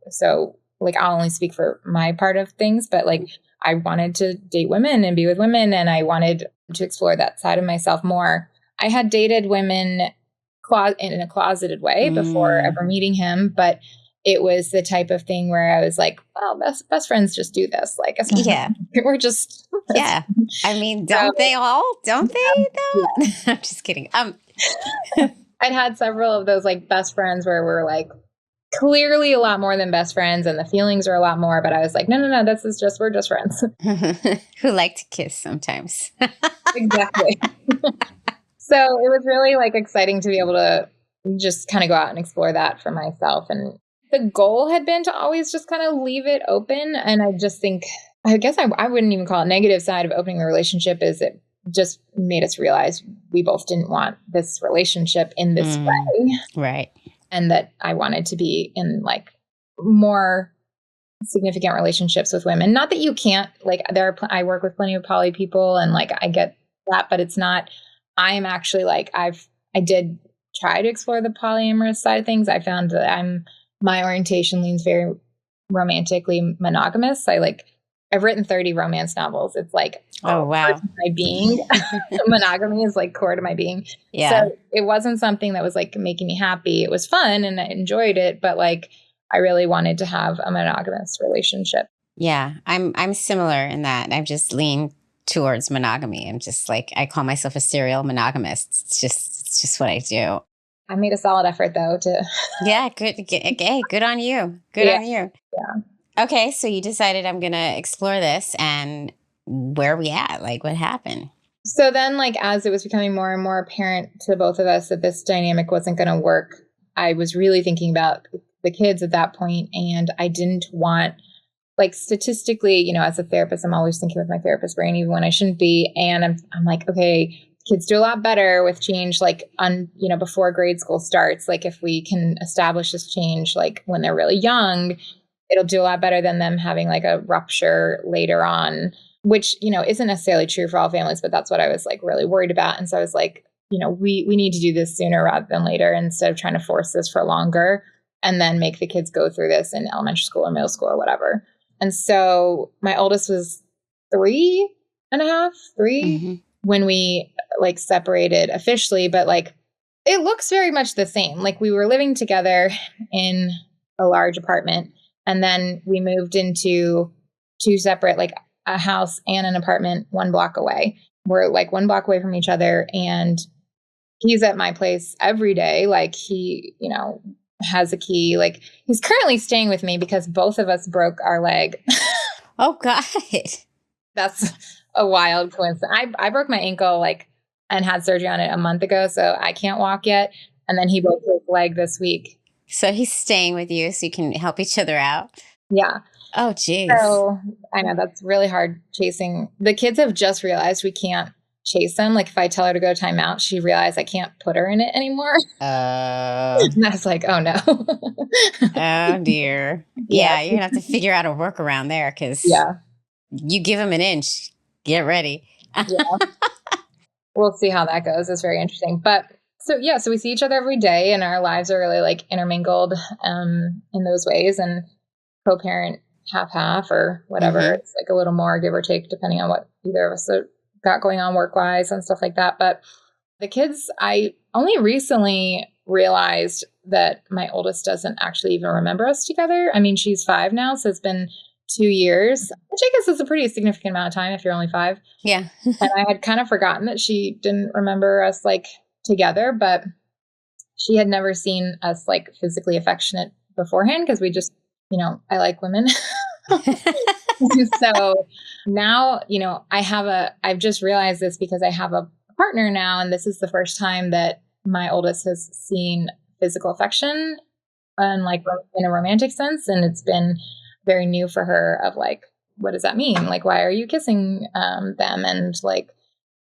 so I'll only speak for my part of things, but I wanted to date women and be with women. And I wanted to explore that side of myself more. I had dated women in a closeted way before ever meeting him. But it was the type of thing where I was like, well, best friends just do this. Like, we're just,
yeah. I mean, don't they all? Don't they though? Yeah. I'm just kidding.
I'd had several of those like best friends where we're like clearly a lot more than best friends and the feelings are a lot more. But I was like, no, we're just friends.
Who like to kiss sometimes.
Exactly. So it was really like exciting to be able to just kind of go out and explore that for myself. And the goal had been to always just kind of leave it open. And I just think, I guess I wouldn't even call it negative side of opening the relationship is it just made us realize we both didn't want this relationship in this way.
Right.
And that I wanted to be in like more significant relationships with women. Not that you can't, like I work with plenty of poly people and like I get that, but it's not, I'm actually like, I did try to explore the polyamorous side of things. I found that my orientation leans very romantically monogamous. I've written 30 romance novels. It's like,
oh, wow.
My being. Monogamy is like core to my being.
Yeah.
So it wasn't something that was like making me happy. It was fun and I enjoyed it, but like I really wanted to have a monogamous relationship.
Yeah. I'm similar in that. I've just leaned towards monogamy. I'm just like, I call myself a serial monogamist. It's just what I do.
I made a solid effort though
Yeah, good. Hey, good on you. Good on you.
Yeah.
Okay, so you decided I'm going to explore this, and where are we at? Like, what happened?
So then, like, as it was becoming more and more apparent to both of us that this dynamic wasn't going to work, I was really thinking about the kids at that point, and I didn't want, like, statistically, you know, as a therapist, I'm always thinking with my therapist brain, even when I shouldn't be, and I'm like, okay, kids do a lot better with change, like, before grade school starts. Like, if we can establish this change, like, when they're really young, it'll do a lot better than them having like a rupture later on, which, you know, isn't necessarily true for all families, but that's what I was like really worried about. And so I was like, you know, we need to do this sooner rather than later instead of trying to force this for longer and then make the kids go through this in elementary school or middle school or whatever. And so my oldest was 3 when we like separated officially, but like it looks very much the same. Like we were living together in a large apartment. And then we moved into 2 separate, like a house and an apartment 1 block away. We're like 1 block away from each other. And he's at my place every day. Like he, you know, has a key. Like he's currently staying with me because both of us broke our leg.
Oh, God.
That's a wild coincidence. I broke my ankle like and had surgery on it a month ago. So I can't walk yet. And then he broke his leg this week.
So he's staying with you so you can help each other out?
Yeah.
Oh, geez.
So I know that's really hard chasing. The kids have just realized we can't chase them. Like if I tell her to go time out, she realized I can't put her in it anymore. And I was like, oh no.
Oh dear. Yeah, you're going to have to figure out a workaround there because you give them an inch. Get ready.
We'll see how that goes. It's very interesting. But so we see each other every day and our lives are really like intermingled in those ways and co-parent half or whatever. Mm-hmm. It's like a little more give or take depending on what either of us got going on work-wise and stuff like that. But the kids, I only recently realized that my oldest doesn't actually even remember us together. I mean, she's 5 now, so it's been 2 years, which I guess is a pretty significant amount of time if you're only 5.
Yeah.
And I had kind of forgotten that she didn't remember us like together, but she had never seen us like physically affectionate beforehand because we just, you know, I like women. So now, you know, I've just realized this because I have a partner now, and this is the first time that my oldest has seen physical affection and like in a romantic sense. And it's been very new for her of like, what does that mean? Like, why are you kissing them? And like,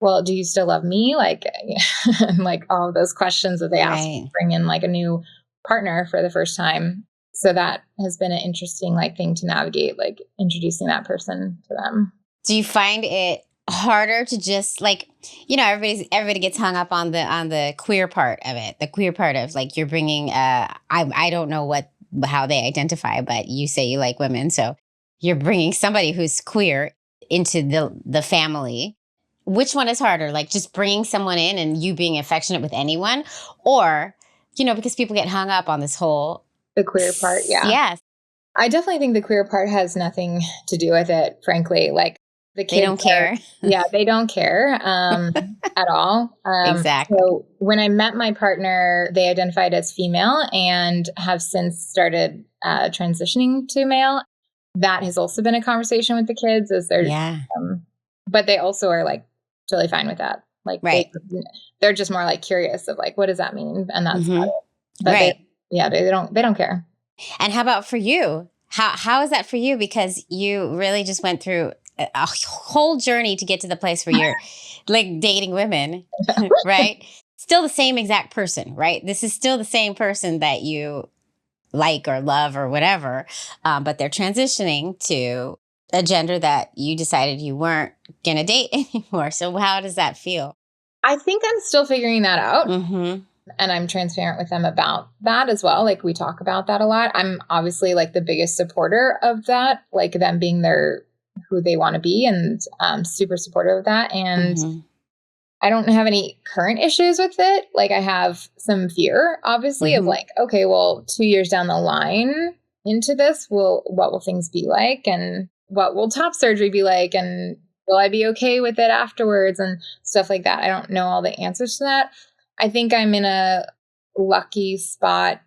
well, do you still love me? Like, and like all of those questions that they ask to bring in like a new partner for the first time. So that has been an interesting like thing to navigate, like introducing that person to them.
Do you find it harder to just like, you know, everybody gets hung up on the queer part of it, the queer part of like you're bringing, I don't know how they identify, but you say you like women. So you're bringing somebody who's queer into the family. which one is harder? Like just bringing someone in and you being affectionate with anyone, or, because people get hung up on this whole.
The queer part. Yeah.
Yes.
I definitely think the queer part has nothing to do with it, frankly. Like the kids
they don't care.
Yeah, they don't care at all.
Exactly.
So when I met my partner, they identified as female and have since started transitioning to male. That has also been a conversation with the kids as they're, but they also are like totally fine with that. Like they're just more like curious of like, what does that mean? And that's about it. But they don't care.
And how about for you? How is that for you? Because you really just went through a whole journey to get to the place where you're like dating women, right? Still the same exact person, right? This is still the same person that you like or love or whatever, but they're transitioning to a gender that you decided you weren't going to date anymore. So how does that feel?
I think I'm still figuring that out.
Mm-hmm.
And I'm transparent with them about that as well. Like we talk about that a lot. I'm obviously like the biggest supporter of that, like them being who they want to be, and super supportive of that. And I don't have any current issues with it. Like I have some fear, obviously, of like, okay, well, 2 years down the line into this, what will things be like? And what will top surgery be like? And will I be okay with it afterwards and stuff like that? I don't know all the answers to that. I think I'm in a lucky spot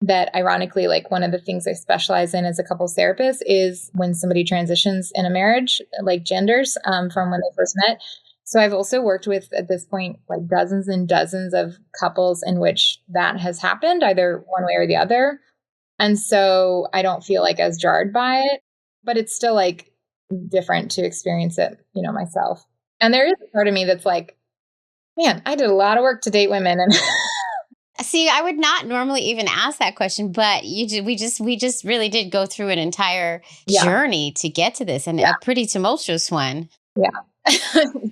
that ironically, like one of the things I specialize in as a couples therapist is when somebody transitions in a marriage, like genders from when they first met. So I've also worked with, at this point, like dozens and dozens of couples in which that has happened, either one way or the other. And so I don't feel like as jarred by it, but it's still like different to experience it, myself. And there is a part of me that's like, man, I did a lot of work to date women. And
see, I would not normally even ask that question, but we just really did go through an entire journey to get to this, and a pretty tumultuous one.
Yeah.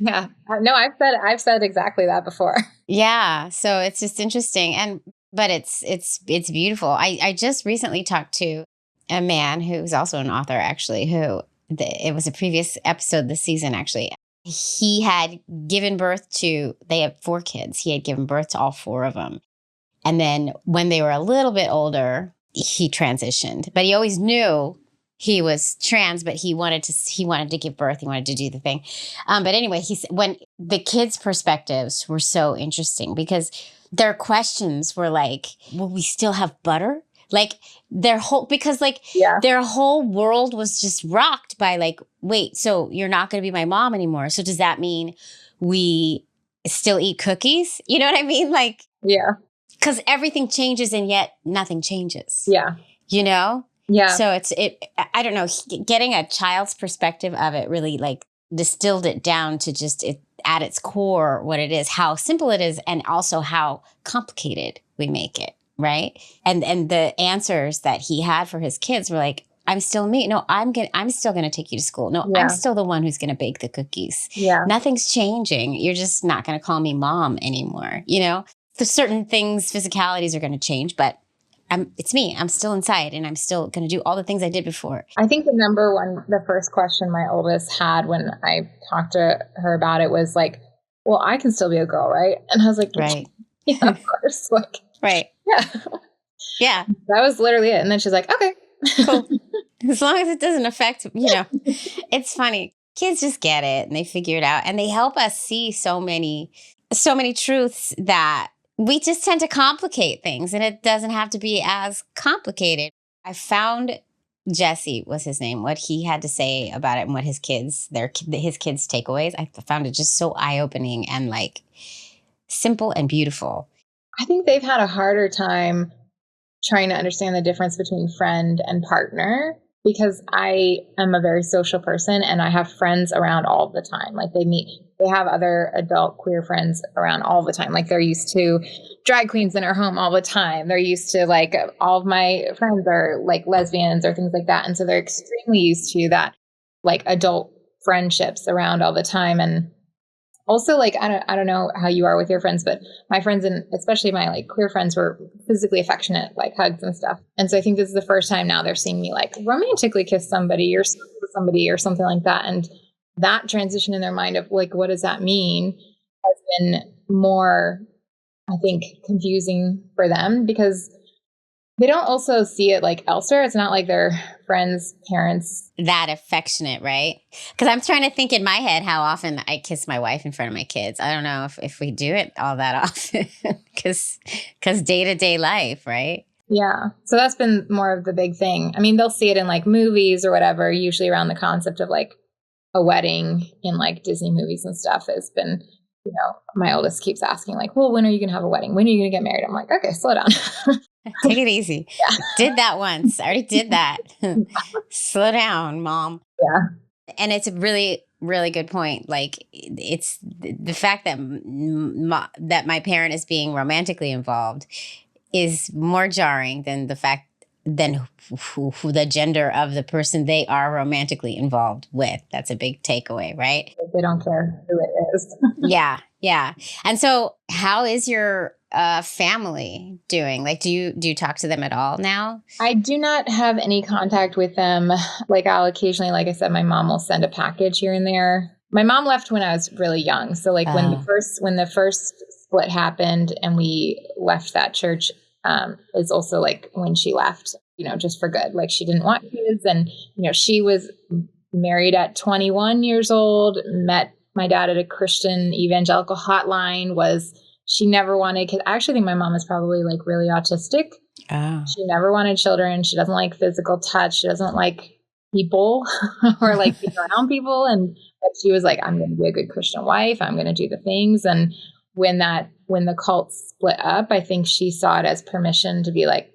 Yeah. No, I've said exactly that before.
Yeah. So it's just interesting. But it's beautiful. I just recently talked to a man who's also an author, actually, it was a previous episode this season, actually. He had given birth they have 4 kids. He had given birth to all 4 of them. And then when they were a little bit older, he transitioned, but he always knew he was trans, but he wanted to give birth. He wanted to do the thing. But anyway, when the kids' perspectives were so interesting because their questions were like, will we still have butter? Like their whole world was just rocked by like, wait, so you're not going to be my mom anymore. So does that mean we still eat cookies? You know what I mean? Like,
yeah,
because everything changes and yet nothing changes.
Yeah.
Yeah. So I don't know, getting a child's perspective of it really like distilled it down to just at its core, what it is, how simple it is, and also how complicated we make it. Right. And the answers that he had for his kids were like, I'm still me. No, I'm still going to take you to school. No, I'm still the one who's going to bake the cookies.
Yeah.
Nothing's changing. You're just not going to call me mom anymore. There's certain things, physicalities are going to change, but it's me. I'm still inside and I'm still going to do all the things I did before.
I think the first question my oldest had when I talked to her about it was like, well, I can still be a girl, right? And I was like,
right.
Yeah, of course. Like,
right.
Yeah.
Yeah.
That was literally it. And then she's like, okay.
Cool. As long as it doesn't affect, it's funny. Kids just get it and they figure it out and they help us see so many truths that we just tend to complicate things, and it doesn't have to be as complicated. I found Jesse was his name, what he had to say about it and what his kids' takeaways. I found it just so eye-opening and like simple and beautiful.
I think they've had a harder time trying to understand the difference between friend and partner because I am a very social person and I have friends around all the time. Like they have other adult queer friends around all the time. Like they're used to drag queens in our home all the time. They're used to like all of my friends are like lesbians or things like that. And so they're extremely used to that like adult friendships around all the time. And also like, I don't know how you are with your friends, but my friends and especially my like queer friends were physically affectionate, like hugs and stuff. And so I think this is the first time now they're seeing me like romantically kiss somebody or something like that. And that transition in their mind of like, what does that mean, has been more, I think, confusing for them because they don't also see it like elsewhere. It's not like their friends' parents.
That affectionate, right? Because I'm trying to think in my head how often I kiss my wife in front of my kids. I don't know if we do it all that often because day-to-day life, right?
Yeah. So that's been more of the big thing. I mean, they'll see it in like movies or whatever, usually around the concept of like a wedding in like Disney movies and stuff has been, you know, my oldest keeps asking like, well, when are you going to have a wedding? When are you going to get married? I'm like, okay, slow down.
Take it easy.
Yeah.
Did that once. I already did that. Slow down, mom.
Yeah.
And it's a really, really good point. Like it's the fact that that my parent is being romantically involved is more jarring than the fact who the gender of the person they are romantically involved with. That's a big takeaway, right?
They don't care who it is.
Yeah. And so how is your family doing? Like, do you talk to them at all now?
I do not have any contact with them. Like I'll occasionally, like I said, my mom will send a package here and there. My mom left when I was really young. So like when the first split happened and we left that church, is also like when she left, you know, just for good. Like she didn't want kids. And, you know, she was married at 21 years old, met my dad at a Christian evangelical hotline, she never wanted kids. I actually think my mom is probably like really autistic.
Oh.
She never wanted children. She doesn't like physical touch. She doesn't like people or like being around people. And but she was like, I'm going to be a good Christian wife. I'm going to do the things. And when the cult split up, I think she saw it as permission to be like,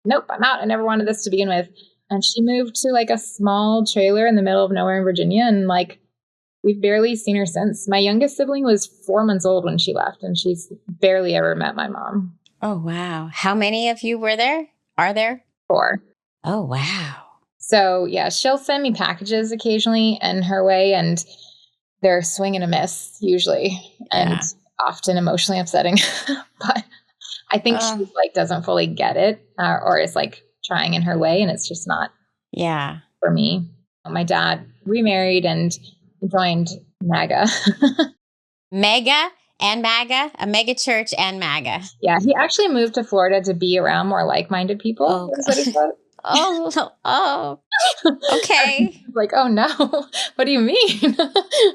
nope, I'm out. I never wanted this to begin with. And she moved to like a small trailer in the middle of nowhere in Virginia. And like, we've barely seen her since. My youngest sibling was 4 months old when she left, and she's barely ever met my mom.
Oh, wow. How many of you are there?
4.
Oh, wow.
So yeah, she'll send me packages occasionally in her way, and they're swing and a miss usually. And often emotionally upsetting, but I think she like doesn't fully get it or is like trying in her way, and it's just not for me. My dad remarried and joined MAGA.
Mega and MAGA, a mega church and MAGA.
Yeah, he actually moved to Florida to be around more like-minded people.
Oh,
is what he said.
Okay.
Like, oh no, what do you mean?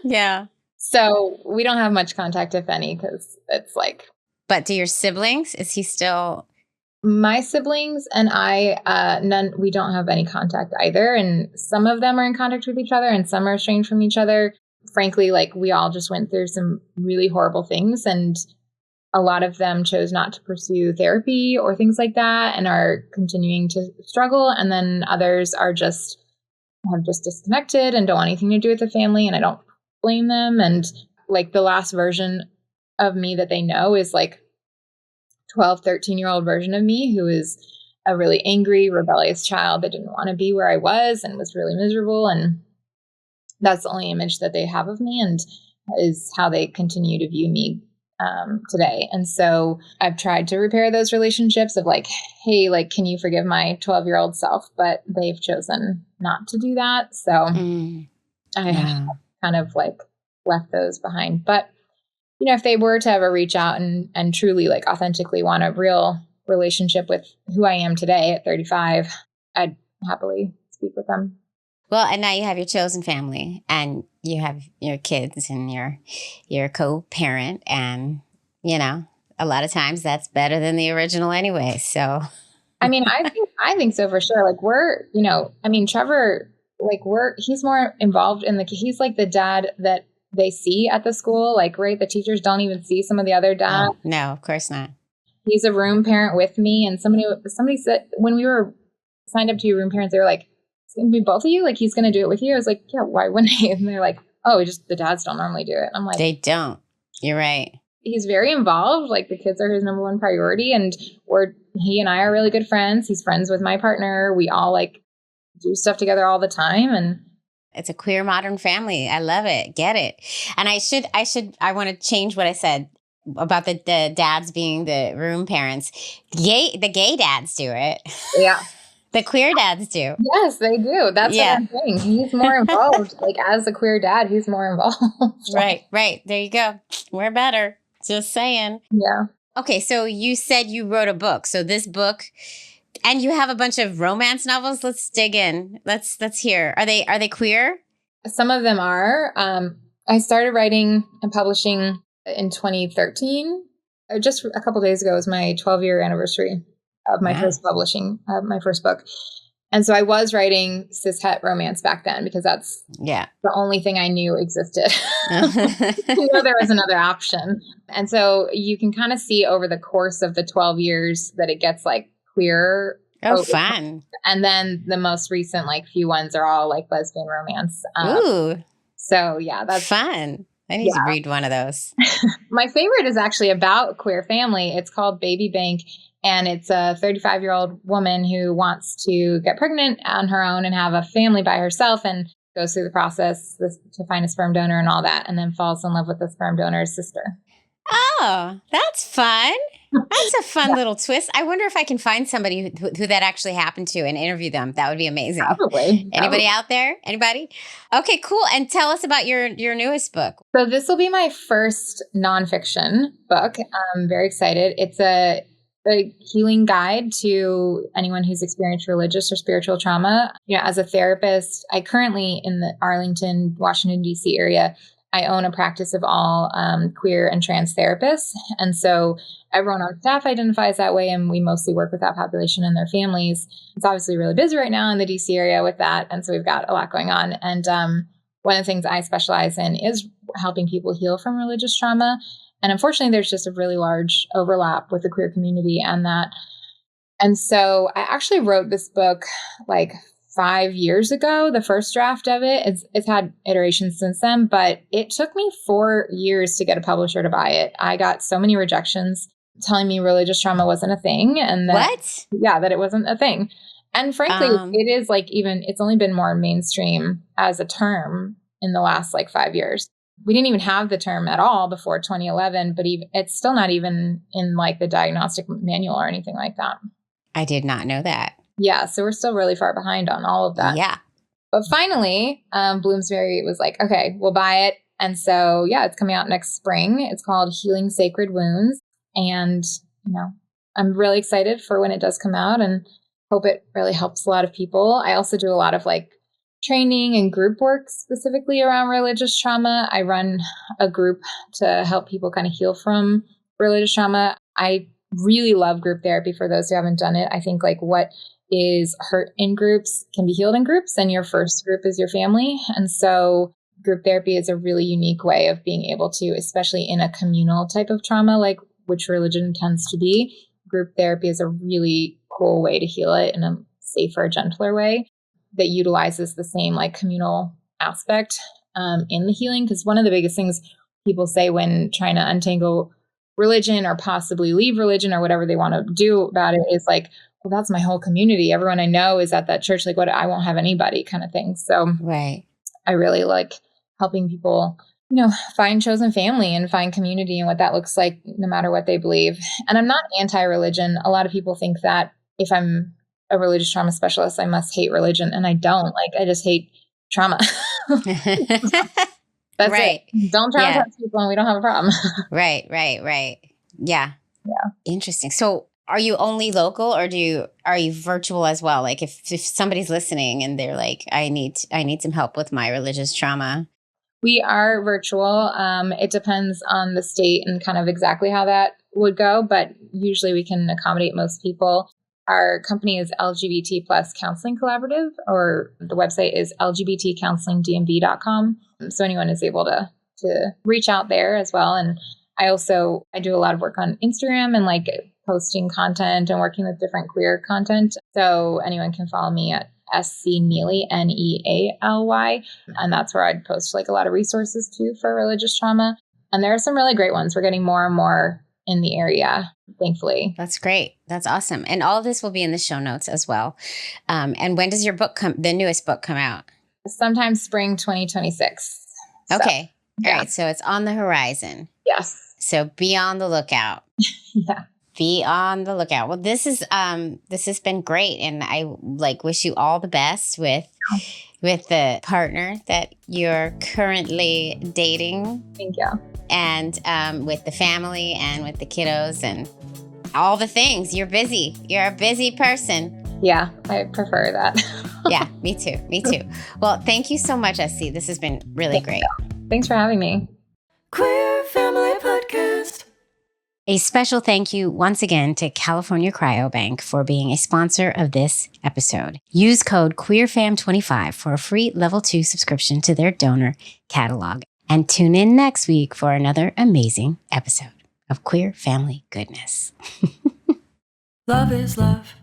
Yeah.
So we don't have much contact, if any, because it's like.
But do your siblings? Is he still?
My siblings and I, we don't have any contact either. And some of them are in contact with each other and some are estranged from each other. Frankly, like we all just went through some really horrible things, and a lot of them chose not to pursue therapy or things like that and are continuing to struggle. And then others have just disconnected and don't want anything to do with the family. And I don't blame them. And like the last version of me that they know is like 12, 13-year-old version of me who is a really angry, rebellious child that didn't want to be where I was and was really miserable. And that's the only image that they have of me and is how they continue to view me today. And so I've tried to repair those relationships of like, hey, like, can you forgive my 12-year-old self? But they've chosen not to do that. So I have kind of like left those behind. But, you know, if they were to ever reach out and truly like authentically want a real relationship with who I am today at 35, I'd happily speak with them.
Well, and now you have your chosen family and you have your kids and your co-parent, and, you know, a lot of times that's better than the original anyway. So,
I mean, I think so for sure. Like we're, you know, I mean, Trevor, like he's more involved he's like the dad that they see at the school. Like, right. The teachers don't even see some of the other dads.
Oh, no, of course not.
He's a room parent with me. And somebody said when we were signed up to your room parents, they were like, it's going to be both of you? Like, he's going to do it with you? I was like, yeah, why wouldn't he? And they're like, oh, just the dads don't normally do it. I'm like,
they don't. You're right.
He's very involved. Like the kids are his number one priority. And he and I are really good friends. He's friends with my partner. We all like do stuff together all the time. And
it's a queer modern family. I love it. Get it. And I want to change what I said about the dads being the room parents. The gay dads do it.
Yeah.
The queer dads do.
Yes, they do. That's what I'm saying. He's more involved. Like as a queer dad, he's more involved.
Right. There you go. We're better. Just saying.
Yeah.
Okay, so you said you wrote a book. So this book, and you have a bunch of romance novels. Let's dig in. Let's hear. Are they queer?
Some of them are. I started writing and publishing in 2013. Just a couple days ago was my 12-year anniversary of my first publishing, my first book. And so I was writing cishet romance back then because that's the only thing I knew existed. There was another option. And so you can kind of see over the course of the 12 years that it gets like queer.
Oh, fun.
And then the most recent like few ones are all like lesbian romance.
Ooh.
So yeah, that's
fun. I need to read one of those.
My favorite is actually about a queer family. It's called Baby Bank. And it's a 35-year-old woman who wants to get pregnant on her own and have a family by herself and goes through the process to find a sperm donor and all that, and then falls in love with the sperm donor's sister.
Oh, that's fun. That's a fun little twist. I wonder if I can find somebody who that actually happened to and interview them. That would be amazing.
Probably.
Anybody out there? Anybody? Okay, cool. And tell us about your newest book.
So this will be my first nonfiction book. I'm very excited. It's a healing guide to anyone who's experienced religious or spiritual trauma. You know, as a therapist, I currently in the Arlington, Washington, D.C. area, I own a practice of all queer and trans therapists. And so everyone on staff identifies that way, and we mostly work with that population and their families. It's obviously really busy right now in the D.C. area with that. And so we've got a lot going on. And one of the things I specialize in is helping people heal from religious trauma. And unfortunately, there's just a really large overlap with the queer community and that. And so I actually wrote this book like 5 years ago, the first draft of it. It's had iterations since then, but it took me 4 years to get a publisher to buy it. I got so many rejections telling me religious trauma wasn't a thing. And that, that it wasn't a thing. And frankly, it is like it's only been more mainstream as a term in the last like 5 years. We didn't even have the term at all before 2011, but it's still not even in like the diagnostic manual or anything like that.
I did not know that.
Yeah. So we're still really far behind on all of that.
Yeah.
But finally, Bloomsbury was like, okay, we'll buy it. And so, it's coming out next spring. It's called Healing Sacred Wounds. And, I'm really excited for when it does come out and hope it really helps a lot of people. I also do a lot of like training and group work specifically around religious trauma. I run a group to help people kind of heal from religious trauma. I really love group therapy for those who haven't done it. I think like what is hurt in groups can be healed in groups, and your first group is your family. And so group therapy is a really unique way of being able to, especially in a communal type of trauma, like which religion tends to be, group therapy is a really cool way to heal it in a safer, gentler way that utilizes the same like communal aspect in the healing. Because one of the biggest things people say when trying to untangle religion or possibly leave religion or whatever they want to do about it is like, well, that's my whole community. Everyone I know is at that church. Like, what? I won't have anybody kind of thing. So I really like helping people, find chosen family and find community and what that looks like no matter what they believe. And I'm not anti-religion. A lot of people think that if I'm a religious trauma specialist, I must hate religion. And I don't. Like, I just hate trauma. That's
right.
It. Don't traumatize people and we don't have a problem.
Right. Yeah. Interesting. So are you only local or are you virtual as well? Like if somebody's listening and they're like, I need some help with my religious trauma.
We are virtual. It depends on the state and kind of exactly how that would go, but usually we can accommodate most people. Our company is LGBT plus Counseling Collaborative, or the website is lgbtcounselingdmv.com. So anyone is able to reach out there as well. And I do a lot of work on Instagram and like posting content and working with different queer content. So anyone can follow me at SC Nealy, Nealy. And that's where I'd post like a lot of resources too for religious trauma. And there are some really great ones. We're getting more and more in the area, thankfully.
That's great. That's awesome. And all of this will be in the show notes as well. And when does your book the newest book come out?
Sometime spring 2026.
Okay. All right. So it's on the horizon.
Yes.
So be on the lookout.
Yeah.
Be on the lookout. Well, this has been great, and I wish you all the best with the partner that you're currently dating.
Thank you.
And with the family and with the kiddos and all the things. You're busy. You're a busy person.
Yeah, I prefer that.
Yeah, me too. Me too. Well, thank you so much, SC. This has been really great.
Thanks for having me.
Queer Family Podcast.
A special thank you once again to California Cryobank for being a sponsor of this episode. Use code QueerFam25 for a free level 2 subscription to their donor catalog. And tune in next week for another amazing episode of Queer Family Goodness.
Love is love.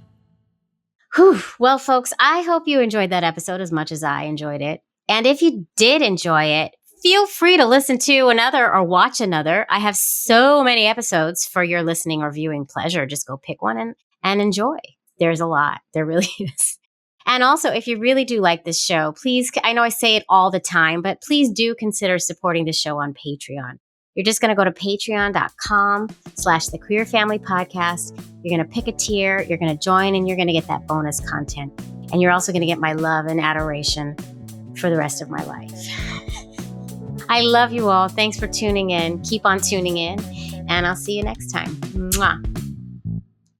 Whew. Well, folks, I hope you enjoyed that episode as much as I enjoyed it. And if you did enjoy it, feel free to listen to another or watch another. I have so many episodes for your listening or viewing pleasure. Just go pick one and enjoy. There's a lot. There really is. And also, if you really do like this show, please, I know I say it all the time, but please do consider supporting the show on Patreon. You're just going to go to patreon.com/The Queer Family Podcast. You're going to pick a tier, you're going to join, and you're going to get that bonus content. And you're also going to get my love and adoration for the rest of my life. I love you all. Thanks for tuning in. Keep on tuning in, and I'll see you next time. Mwah.